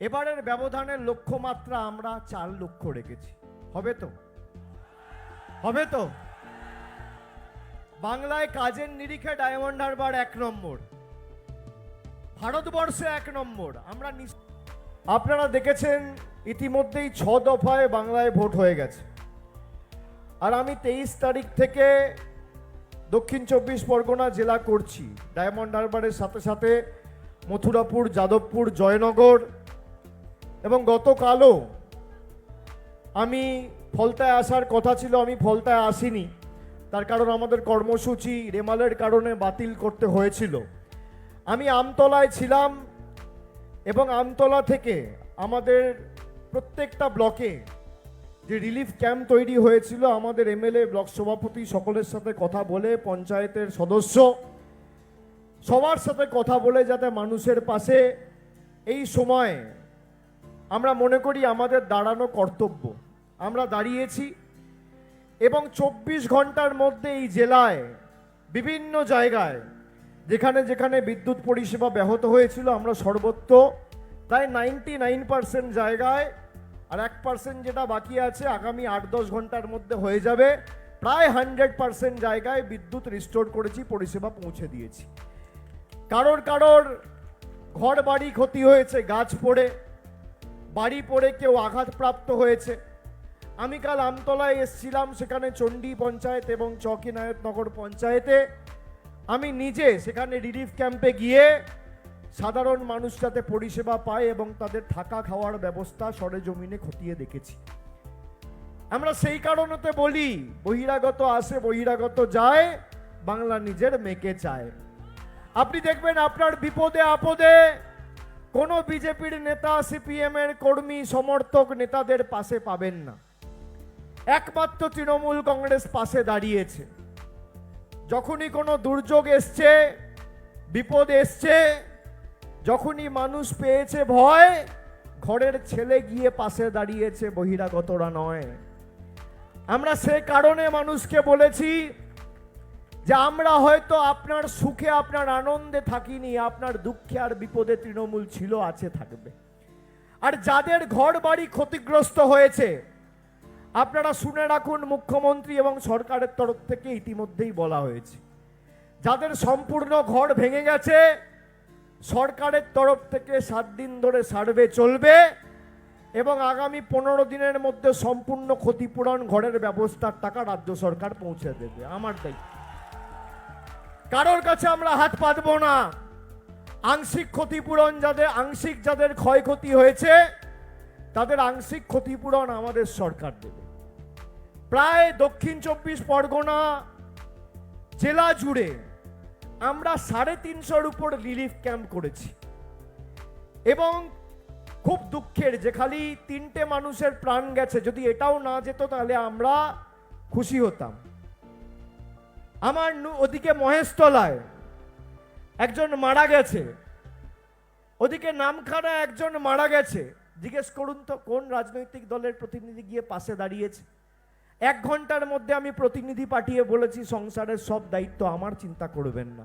এবারের ব্যবধানের লক্ষ্যমাত্রা আমরা 4 লক্ষ রেখেছি। হবে তো? হবে তো? বাংলায় কাজের নিরিখে ডায়মন্ড হারবার 1 নম্বর, ভারতবর্ষে 1 নম্বর। আমরা আপনারা দেখেছেন ইতিমধ্যেই 6 দফায় বাংলায় ভোট হয়ে গেছে। আর আমি 23 তারিখ থেকে দক্ষিণ 24 পরগনা জেলা করছি। ডায়মন্ড হারবারের সাথে সাথে মথুরাপুর, যাদবপুর, জয়নগর এবং গতকালও আমি ফলতায় আসার কথা ছিল, আমি ফলতায় আসিনি। তার কারণ আমাদের কর্মসূচি রেমালের কারণে বাতিল করতে হয়েছিল। আমি আমতলায় ছিলাম এবং আমতলা থেকে আমাদের প্রত্যেকটা ব্লকে যে রিলিফ ক্যাম্প তৈরি হয়েছিল, আমাদের এমএলএ, ব্লক সভাপতি সকলের সাথে কথা বলে, পঞ্চায়েতের সদস্য সবার সাথে কথা বলে যাতে মানুষের পাশে এই সময় আমরা মনে করি আমাদের দাঁড়ানো কর্তব্য, আমরা দাঁড়িয়েছি। এবং 24 ঘন্টার মধ্যে এই জেলায় বিভিন্ন জায়গায় যেখানে যেখানে বিদ্যুৎ পরিষেবা ব্যাহত হয়েছিল, আমরা সর্বত্র প্রায় 99% জায়গায়, আর 1% যেটা বাকি আছে আগামী 8-10 ঘন্টার মধ্যে হয়ে যাবে, প্রায় 100% জায়গায় বিদ্যুৎ রিস্টোর করেছি, পরিষেবা পৌঁছে দিয়েছি। কারোর ঘর বাড়ি ক্ষতি হয়েছে, গাছ পড়ে, বাড়ি পড়ে কেউ আঘাতপ্রাপ্ত হয়েছে। আমি কাল আমতলায় এসেছিলাম, সেখানে চণ্ডী পঞ্চায়েত এবং চকিনায়তনগর পঞ্চায়েতে আমি নিজে সেখানে রিলিফ ক্যাম্পে গিয়ে সাধারণ মানুষ যাতে পরিষেবা পায় এবং তাদের থাকা খাওয়ার ব্যবস্থা সরেজমিনে খতিয়ে দেখেছি। আমরা সেই কারণেতে বলি, বহিরাগত আসে বহিরাগত যায়, বাংলা নিজের মেয়েকে চায়। আপনি দেখবেন আপনার বিপদে আপদে কোনো বিজেপির নেতা, সিপিএম এর কর্মী, সমর্থক নেতাদের পাশে পাবেন না। একমাত্র তৃণমূল কংগ্রেস পাশে দাঁড়িয়েছে। যখনই কোনো দুর্যোগ এসছে, বিপদ এসছে, যখনই মানুষ পেয়েছে ভয়, ঘরের ছেলে গিয়ে পাশে দাঁড়িয়েছে, বহিরাগতরা নয়। আমরা সে কারণে মানুষকে বলেছি যে আমরা হয়তো আপনার সুখে আপনার আনন্দে থাকিনি, আপনার দুঃখে আর বিপদে তৃণমূল ছিল, আছে, থাকবে। আর যাদের ঘর বাড়ি ক্ষতিগ্রস্ত হয়েছে আপনারা শুনে রাখুন, মুখ্যমন্ত্রী এবং সরকারের তরফ থেকে ইতিমধ্যেই বলা হয়েছে, যাদের সম্পূর্ণ ঘর ভেঙে গেছে সরকারের তরফ থেকে 7 দিন ধরে সার্ভে চলবে এবং আগামী 15 দিনের মধ্যে সম্পূর্ণ ক্ষতিপূরণ, ঘরের ব্যবস্থার টাকা রাজ্য সরকার পৌঁছে দেবে। আমার দায়িত্ব, কারোর কাছে আমরা হাত পাতবো না। আংশিক ক্ষতিপূরণ যাদের ক্ষয়ক্ষতি হয়েছে তাদের আংশিক ক্ষতিপূরণ আমাদের সরকার দেবে। প্রায় দক্ষিণ 24 পরগনা জেলা জুড়ে আমরা 350-র উপর রিলিফ ক্যাম্প করেছি এবং খুব দুঃখের যে খালি 3টে মানুষের প্রাণ গেছে, যদি এটাও না যেত তাহলে আমরা খুশি হতাম। আমার ওদিকে মহেশতলায় একজন মারা গেছে, ওদিকে নামখানা একজন মারা গেছে। জিজ্ঞেস করুন তো কোন রাজনৈতিক দলের প্রতিনিধি গিয়ে পাশে দাঁড়িয়েছে? 1 ঘন্টার মধ্যে আমি প্রতিনিধি পাঠিয়ে বলেছি সংসারের সব দায়িত্ব আমার, চিন্তা করবেন না।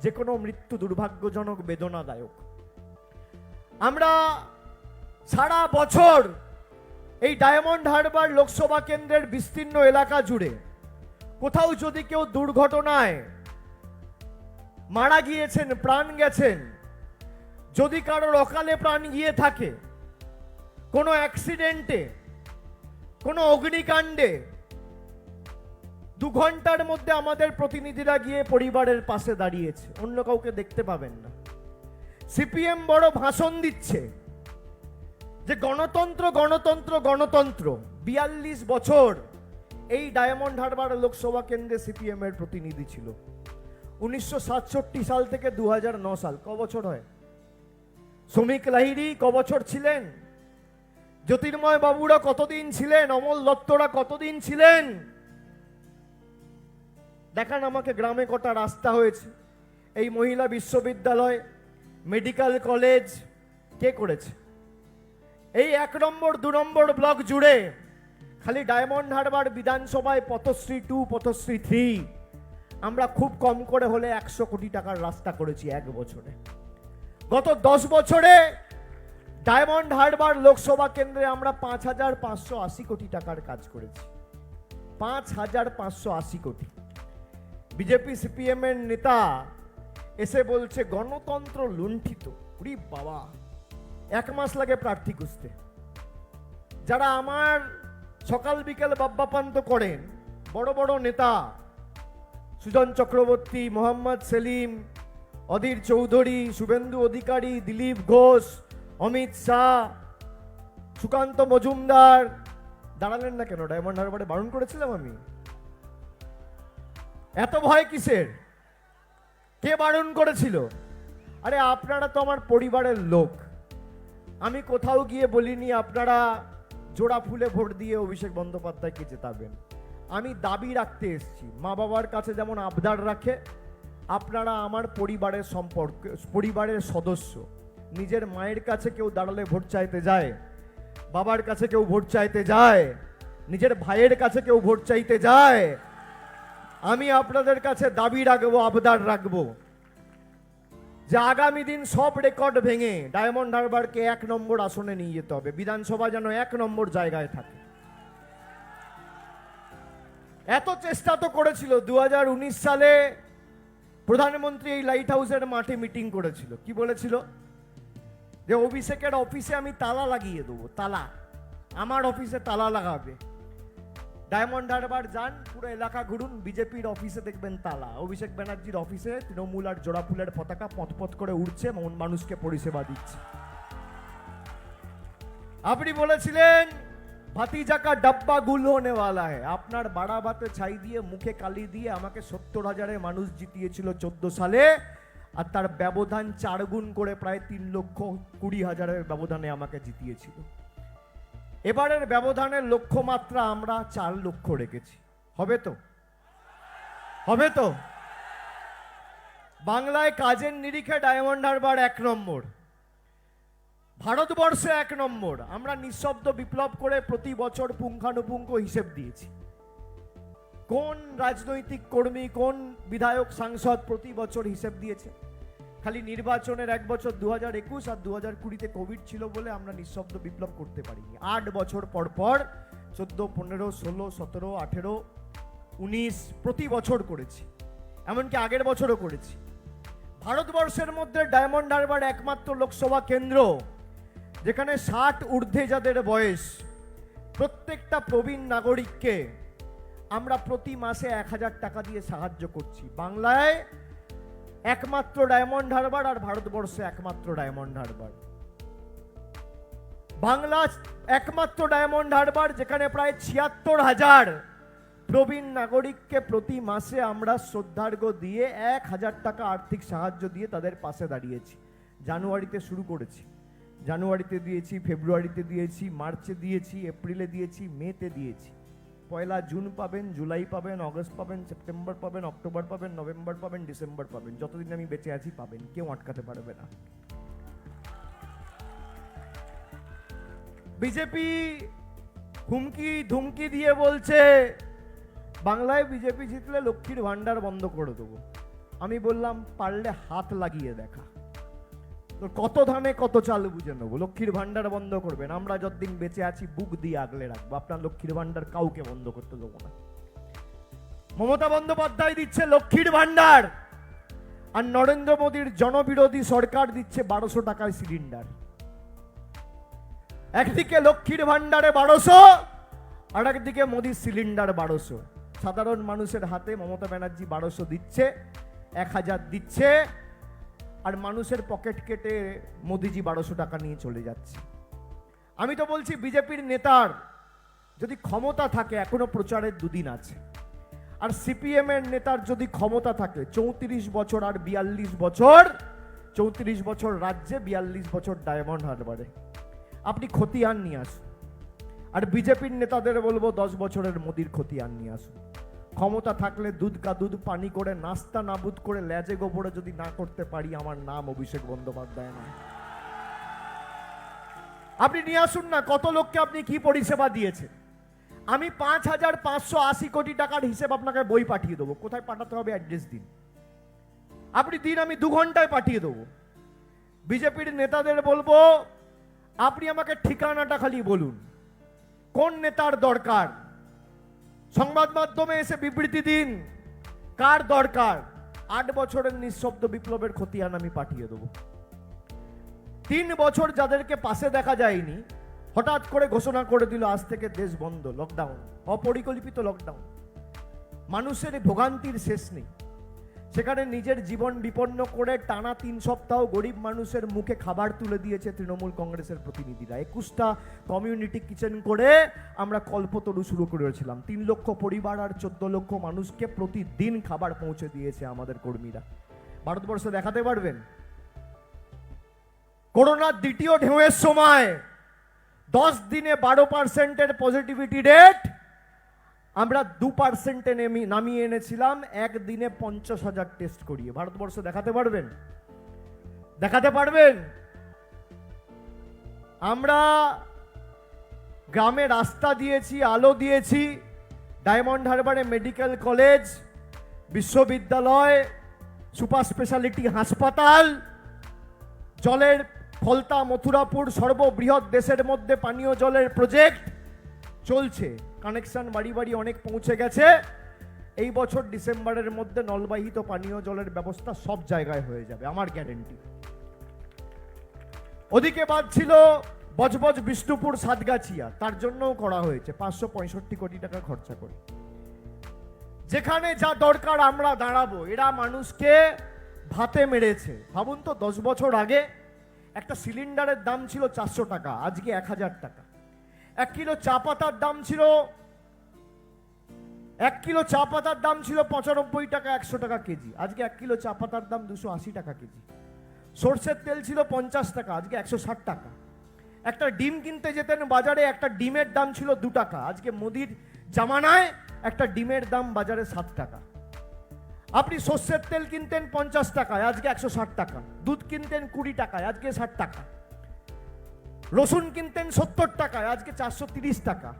যে কোনো মৃত্যু দুর্ভাগ্যজনক, বেদনাদায়ক। আমরা সারা বছর এই ডায়মন্ড হারবার লোকসভা কেন্দ্রের বিস্তীর্ণ এলাকা জুড়ে কোথাও যদি কেউ দুর্ঘটনায় মারা গিয়েছেন, প্রাণ গেছেন, যদি কারোর অকালে প্রাণ গিয়ে থাকে, কোনো অ্যাক্সিডেন্টে, কোনো অগ্নিকাণ্ডে, 2 ঘন্টার মধ্যে আমাদের প্রতিনিধিরা গিয়ে পরিবারের পাশে দাঁড়িয়েছে। অন্য কাউকে দেখতে পাবেন না। সিপিএম বড় ভাষণ দিচ্ছে যে গণতন্ত্র গণতন্ত্র গণতন্ত্র। 42 বছর এই ডায়মন্ড হারবার লোকসভা কেন্দ্রে সিপিএম এর প্রতিনিধি ছিল। 1967 সাল থেকে 2009 সাল, ক বছর হয়? শ্রমিক লাহিড়ী ক বছর ছিলেন? জ্যোতির্ময় বাবুরা কতদিন ছিলেন? অমল দত্তরা কতদিন ছিলেন? দেখান আমাকে গ্রামে কটা রাস্তা হয়েছে, এই মহিলা বিশ্ববিদ্যালয়, মেডিকেল কলেজ কে করেছে? এই 1 নম্বর 2 নম্বর ব্লক জুড়ে খালি ডায়মন্ড হারবার বিধানসভায় পথশ্রী 2, পথশ্রী 3 আমরা খুব কম করে হলে 100 কোটি টাকার রাস্তা করেছি 1 বছরে। গত 10 বছরে ডায়মন্ড হারবার লোকসভা কেন্দ্রে আমরা 5,580 কোটি টাকার কাজ করেছি। 5,580 কোটি। বিজেপি সিপিএম এর নেতা এসে বলছে গণতন্ত্র লুণ্ঠিত। উরি বাবা, 1 মাস লাগে প্রার্থী খুঁজতে। যারা আমার সকাল বিকেল বাব্যাপান্ত করেন, বড় বড় নেতা সুজন চক্রবর্তী, মোহাম্মদ সেলিম, অধীর চৌধুরী, শুভেন্দু অধিকারী, দিলীপ ঘোষ, অমিত শাহ, সুকান্ত মজুমদার, দাঁড়ালেন না কেন? ডায়মন্ড হারবারে বারণ করেছিলাম আমি। এত ভয় কিসের? কে বারণ করেছিল? আরে আপনারা তো আমার পরিবারের লোক। আমি কোথাও গিয়ে বলিনি আপনারা জোড়া ফুলে ভোট দিয়ে অভিষেক বন্দ্যোপাধ্যায়কে জেতাবেন। আমি দাবি রাখতে এসেছি, মা বাবার কাছে যেমন আবদার রাখে, আপনারা আমার পরিবারের সম্পর্ক, পরিবারের সদস্য। নিজের মায়ের কাছে কেউ দাঁড়ালে ভোট চাইতে যায়, বাবার কাছে কেউ ভোট চাইতে যায়, নিজের ভাইয়ের কাছে কেউ ভোট চাইতে যায়। আমি আপনাদের কাছে দাবি রাখবো, আবদার রাখবো যে আগামী দিন সব রেকর্ড ভেঙে ডায়মন্ড হারবারকে 1 নম্বর আসনে নিয়ে যেতে হবে। বিধানসভা যেন 1 নম্বর জায়গায় থাকে। এত চেষ্টা তো করেছিল। 2019 সালে প্রধানমন্ত্রী এই লাইট হাউসের মাঠে মিটিং করেছিল। কি বলেছিল? যে অভিষেকের অফিসে আমি তালা লাগিয়ে দেবো। তালা, আমার অফিসে তালা লাগাবে। ডায়মন্ড হারবার যান, পুরো এলাকা ঘুরুন, বিজেপির অফিসে দেখবেন তালা। অভিষেক ব্যানার্জির অফিসে তৃণমূল আর জোড়া ফুলের পতাকা পথ করে উঠছে, মানুষকে পরিষেবা দিচ্ছে। আপনি বলেছিলেন ভাতিজা কা ডাব্বা গুল হোনে ওয়ালা হ্যায়। আপনার বাড়াবাতে ছাই দিয়ে, মুখে কালি দিয়ে আমাকে 70,000-এ মানুষ জিতিয়েছিল 14 সালে, আর তার ব্যবধান 4 গুণ করে প্রায় 3,20,000-এর ব্যবধানে আমাকে জিতিয়েছিল। এবারের ব্যবধানের লক্ষ্যমাত্রা আমরা 4 লক্ষ রেখেছি। হবে তো? হবে তো? বাংলায় কাজের নিরিখে ডায়মন্ড হারবার 1 নম্বর, ভারতবর্ষে 1 নম্বর। আমরা নিঃশব্দ বিপ্লব করে প্রতি বছর পুঙ্খানুপুঙ্খ হিসেব দিয়েছি। কোন রাজনৈতিক কর্মী, কোন বিধায়ক, সাংসদ প্রতি বছর হিসেব দিয়েছে? খালি নির্বাচনের 1 বছর 2021 আর 2020-তে কোভিড ছিল বলে আমরা নিঃশব্দ বিপ্লব করতে পারিনি। 8 বছর পর পর 14, 15, 16, 17, 18, 19 প্রতি বছর করেছি। এমনকি আগের বছরও করেছি। ভারতবর্ষের মধ্যে ডায়মন্ড হারবার একমাত্র লোকসভা কেন্দ্র যেখানে 60 ঊর্ধ্বে যাদের বয়স, প্রত্যেকটা প্রবীণ নাগরিককে আমরা প্রতি মাসে 1,000 টাকা দিয়ে সাহায্য করছি। বাংলায় একমাত্র ডায়মন্ড হারবার, আর ভারতবর্ষে একমাত্র ডায়মন্ড হারবার। বাংলা একমাত্র ডায়মন্ড হারবার যেখানে প্রায় 76,000 প্রবীণ নাগরিককে প্রতি মাসে আমরা শ্রদ্ধার্ঘ্য দিয়ে 1,000 টাকা আর্থিক সাহায্য দিয়ে তাদের পাশে দাঁড়িয়েছি। জানুয়ারিতে শুরু করেছি, জানুয়ারিতে দিয়েছি, ফেব্রুয়ারিতে দিয়েছি, মার্চে দিয়েছি, এপ্রিলে দিয়েছি, মেতে দিয়েছি। 1 জুন পাবেন, জুলাই পাবেন, অগস্ট পাবেন, সেপ্টেম্বর পাবেন, অক্টোবর পাবেন, নভেম্বর পাবেন, ডিসেম্বর পাবেন। যতদিন আমি বেঁচে আছি পাবেন, কেউ আটকাতে পারবে না। বিজেপি হুমকি ধুমকি দিয়ে বলছে বাংলায় বিজেপি জিতলে লক্ষ্মীর ভান্ডার বন্ধ করে দেবো। আমি বললাম পারলে হাত লাগিয়ে দেখা, তো কত ধানে কত চাল বুঝে নেবো। লক্ষ্মীর ভান্ডার বন্ধ করবেন, আমরা যতদিন বেঁচে আছি বুক দিয়ে আগলে রাখবো। আপনার লক্ষ্মীর ভান্ডার কাউকে বন্ধ করতে দেবো না। মমতা বন্দ্যোপাধ্যায় দিচ্ছে লক্ষ্মীর ভান্ডার, আর নরেন্দ্র মোদীর জনবিরোধী সরকার দিচ্ছে 1200 টাকায় সিলিন্ডার। একদিকে লক্ষ্মীর ভান্ডারে 1200, আর একদিকে মোদীর সিলিন্ডার 1200। সাধারণ মানুষের হাতে মমতা ব্যানার্জি 1200 দিচ্ছে, 1000 দিচ্ছে, আর মানুষের পকেট কেটে মোদিজি 1200 টাকা নিয়ে চলে যাচ্ছে। আমি তো বলছি বিজেপির নেতার যদি ক্ষমতা থাকে, এখনো প্রচারের 2 দিন আছে, আর সিপিএম এর নেতার যদি ক্ষমতা থাকে 34 বছর আর 42 বছর, 34 বছর রাজ্যে, 42 বছর ডায়মন্ড হারবারে, আপনি খতিয়ান নিয়ে আসুন। আর বিজেপির নেতাদের বলবো 10 বছরের মোদির খতিয়ান নিয়ে আসুন। ক্ষমতা থাকলে দুধ কা দুধ পানি করে, নাস্তা নাবুদ করে, লেজে গোবরে যদি না করতে পারি, আমার নাম অভিষেক বন্দ্যোপাধ্যায় না। আপনি নিয়ে আসুন না, কত লোককে আপনি কি পরিষেবা দিয়েছে। আমি 5,580 কোটি টাকার হিসেব আপনাকে বই পাঠিয়ে দেবো। কোথায় পাঠাতে হবে অ্যাড্রেস দিন, আপনি দিন, আমি 2 ঘন্টায় পাঠিয়ে দেবো। বিজেপির নেতাদের বলবো আপনি আমাকে ঠিকানাটা খালি বলুন, কোন নেতার দরকার? সংবাদ মাধ্যমে এসে বিবৃতি দিন, কার দরকার? 8 বছরের নিঃশব্দ বিপ্লবের খতিয়ান আমি পাঠিয়ে দেবো। 3 বছর যাদেরকে পাশে দেখা যায়নি, হঠাৎ করে ঘোষণা করে দিল আজ থেকে দেশ বন্ধ, লকডাউন, অপরিকল্পিত লকডাউন। মানুষের ভোগান্তির শেষ নেই। সেখানে নিজের জীবন বিপন্ন করে টানা 3 সপ্তাহ গরিব মানুষের মুখে খাবার তুলে দিয়েছে তৃণমূল কংগ্রেসের প্রতিনিধিরা। 21টা কমিউনিটি কিচেন করে আমরা কল্পতরু শুরু করেছিলাম। 3 লক্ষ পরিবার আর 14 লক্ষ মানুষকে প্রতিদিন খাবার পৌঁছে দিয়েছে আমাদের কর্মীরা। ভারতবর্ষে দেখাতে পারবেন করোনার দ্বিতীয় ঢেউয়ের সময় 10 দিনে 12% পজিটিভিটি রেট আমরা 2% নামিয়ে এনেছিলাম, একদিনে 50,000 টেস্ট করিয়ে। ভারতবর্ষ দেখাতে পারবেন? দেখাতে পারবেন? আমরা গ্রামে রাস্তা দিয়েছি, আলো দিয়েছি, ডায়মন্ড হারবারে মেডিকেল কলেজ, বিশ্ববিদ্যালয়, সুপার স্পেশালিটি হাসপাতাল, জলের ফলতা মথুরাপুর সর্ববৃহৎ দেশের মধ্যে পানীয় জলের প্রজেক্ট চলছে। কানেকশন বাড়ি বাড়ি অনেক পৌঁছে গেছে। এই বছর ডিসেম্বরের মধ্যে নলবাহিত পানীয় জলের ব্যবস্থা সব জায়গায় হয়ে যাবে, আমার গ্যারেন্টি। ওদিকে বাদ ছিল বজবজ বিষ্ণুপুর সাতগাছিয়া, তার জন্যও করা হয়েছে 565 কোটি টাকা খরচা করে। যেখানে যা দরকার আমরা দাঁড়াবো। এরা মানুষকে ভাতে মেরেছে। ভাবুন তো, 10 বছর আগে একটা সিলিন্ডারের দাম ছিল 400 টাকা, আজকে 1000 টাকা। 1 কিলো চা পাতার দাম ছিল 95 টাকা, 100 টাকা কেজি, আজকে 1 কিলো চা পাতার দাম 280 টাকা কেজি। সর্ষের তেল ছিল 50 টাকা, আজকে 160 টাকা। একটা ডিম কিনতে যেতেন বাজারে, একটা ডিমের দাম ছিল 2 টাকা, আজকে মোদির জামানায় একটা ডিমের দাম বাজারে 7 টাকা। আপনি সর্ষের তেল কিনতেন 50 টাকায়, আজকে 160 টাকা। দুধ কিনতেন 20 টাকায়, আজকে 60 টাকা। রসুন কিনতেন 70 টাকায়, আজকে 430 টাকা।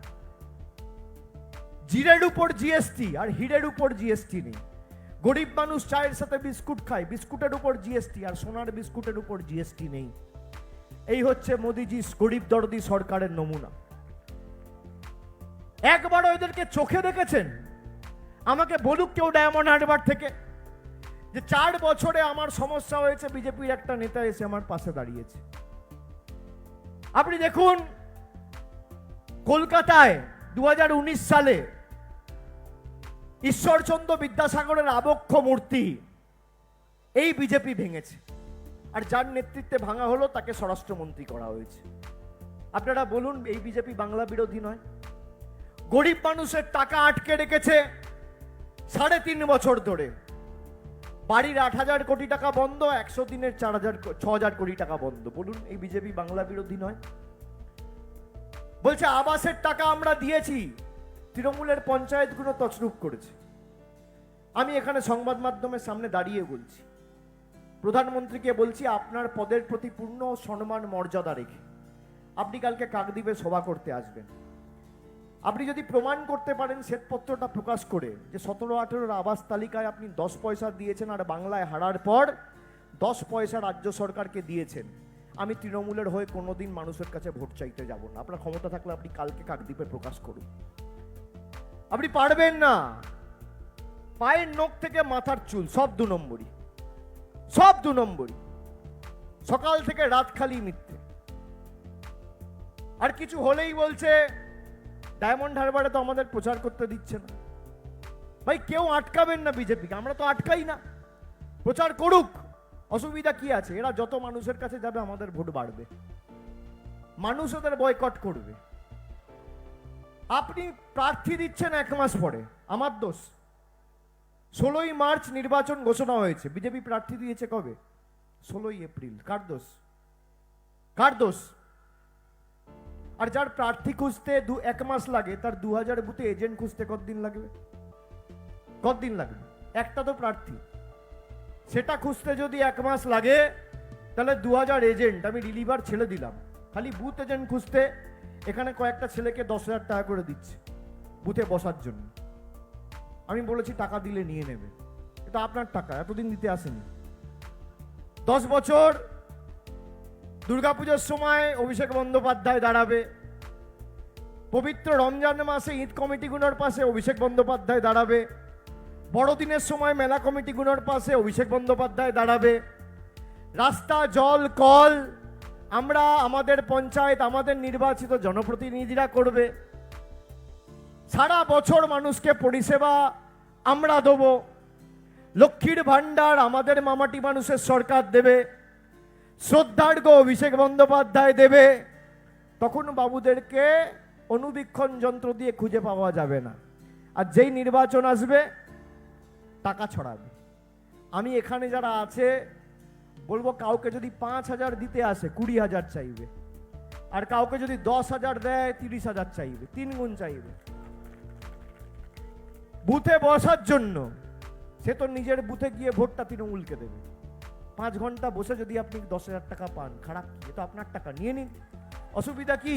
জিরের উপর জিএসটি আর হিরের উপর জিএসটি নেই। গরিব মানুষ চায়ের সাথে বিস্কুট খায়, বিস্কুটের উপর জিএসটি, আর সোনার বিস্কুটের উপর জিএসটি নেই। এই হচ্ছে মোদিজি গরিব দরদি সরকারের নমুনা। একবারও এদেরকে চোখে দেখেছেন? আমাকে বলুক কেউ ডায়মন্ড হারবার থেকে যে 4 বছরে আমার সমস্যা হয়েছে, বিজেপির একটা নেতা এসে আমার পাশে দাঁড়িয়েছে। আপনি দেখুন কলকাতায় 2019 সালে ঈশ্বরচন্দ্র বিদ্যাসাগরের আবক্ষ মূর্তি এই বিজেপি ভেঙেছে, আর যার নেতৃত্বে ভাঙা হলো তাকে স্বরাষ্ট্রমন্ত্রী করা হয়েছে। আপনারা বলুন, এই বিজেপি বাংলা বিরোধী নয়? গরিব মানুষের টাকা আটকে রেখেছে 3.5 বছর ধরে। বাড়ির 8,000 কোটি টাকা বন্ধ, 100 দিনের 6,000 কোটি টাকা বন্ধ। বলুন, এই বিজেপি বাংলা বিরোধী নয়? বলছে আবাসের টাকা আমরা দিয়েছি, তৃণমূলের পঞ্চায়েতগুলো তছরূপ করেছে। আমি এখানে সংবাদ মাধ্যমের সামনে দাঁড়িয়ে বলছি, প্রধানমন্ত্রীকে বলছি, আপনার পদের প্রতি পূর্ণ সম্মান মর্যাদা রেখে আপনি কালকে কাকদ্বীপে সভা করতে আসবেন। আপনি যদি প্রমাণ করতে পারেন শ্বেতপত্রটা প্রকাশ করে যে 17-18 আবাস তালিকায় আপনি 10 পয়সা দিয়েছেন আর বাংলায় হারার পর 10 পয়সা রাজ্য সরকারকে দিয়েছেন, আমি তৃণমূলের হয়ে কোনোদিন মানুষের কাছে ভোট চাইতে যাব না। আপনার ক্ষমতা থাকলে আপনি কালকে কাকদ্বীপে প্রকাশ করুন। আপনি পারবেন না। পায়ের নখ থেকে মাথার চুল সব 2 নম্বরই, সব 2 নম্বরই। সকাল থেকে রাত খালি মিথ্যে। আর কিছু হলেই বলছে ডায়মন্ড হারবারে তো আমাদের প্রচার করতে দিচ্ছে না। ভাই, কেউ আটকাবেন না বিজেপিকে, আমরা তো আটকাই না। প্রচার করুক, অসুবিধা কি আছে? এরা যত মানুষের কাছে যাবে আমাদের ভোট বাড়বে, মানুষ ওদের বয়কট করবে। আপনি প্রার্থী দিচ্ছেন 1 মাস পরে, আমার দোষ? 16ই মার্চ নির্বাচন ঘোষণা হয়েছে, বিজেপি প্রার্থী দিয়েছে কবে? 16ই এপ্রিল। কার দোষ? কার দোষ? আর যার প্রার্থী খুঁজতে 1 মাস লাগে, তার 2000 বুথে এজেন্ট খুঁজতে কতদিন লাগবে? কতদিন লাগবে? একটা তো প্রার্থী, সেটা খুঁজতে যদি 1 মাস লাগে, তাহলে 2000 এজেন্ট আমি রিলিভার ছেড়ে দিলাম। খালি বুথ এজেন্ট খুঁজতে এখানে কয়েকটা ছেলেকে 10,000 টাকা করে দিচ্ছে বুথে বসার জন্য। আমি বলেছি টাকা দিলে নিয়ে নেবে, এটা আপনার টাকা, এতদিন দিতে আসেনি। 10 বছর দুর্গাপুজোর সময় অভিষেক বন্দ্যোপাধ্যায় দাঁড়াবে, পবিত্র রমজান মাসে ঈদ কমিটিগুলোর পাশে অভিষেক বন্দ্যোপাধ্যায় দাঁড়াবে, বড়দিনের সময় মেলা কমিটিগুলোর পাশে অভিষেক বন্দ্যোপাধ্যায় দাঁড়াবে, রাস্তা জল কল আমরা আমাদের পঞ্চায়েত আমাদের নির্বাচিত জনপ্রতিনিধিরা করবে, সারা বছর মানুষকে পরিষেবা আমরা দেব, লক্ষ্মীর ভাণ্ডার আমাদের মামাটি মানুষের সরকার দেবে, শ্রদ্ধার্ঘ্য অভিষেক বন্দ্যোপাধ্যায় দেবে, তখন বাবুদেরকে অনুবীক্ষণ যন্ত্র দিয়ে খুঁজে পাওয়া যাবে না। আর যেই নির্বাচন আসবে টাকা ছড়াবে। আমি এখানে যারা আছে বলবো, কাউকে যদি 5,000 দিতে আসে 20,000 চাইবে, আর কাউকে যদি 10,000 দেয় 30,000 চাইবে, 3 গুণ চাইবে। বুথে বসার জন্য সে তো নিজের বুথে গিয়ে ভোটটা তৃণমূলকে দেবে। 5 ঘন্টা বসে যদি আপনি 10,000 টাকা পান, খারাপ কি? এ তো আপনার টাকা, নিয়ে নিন, অসুবিধা কি?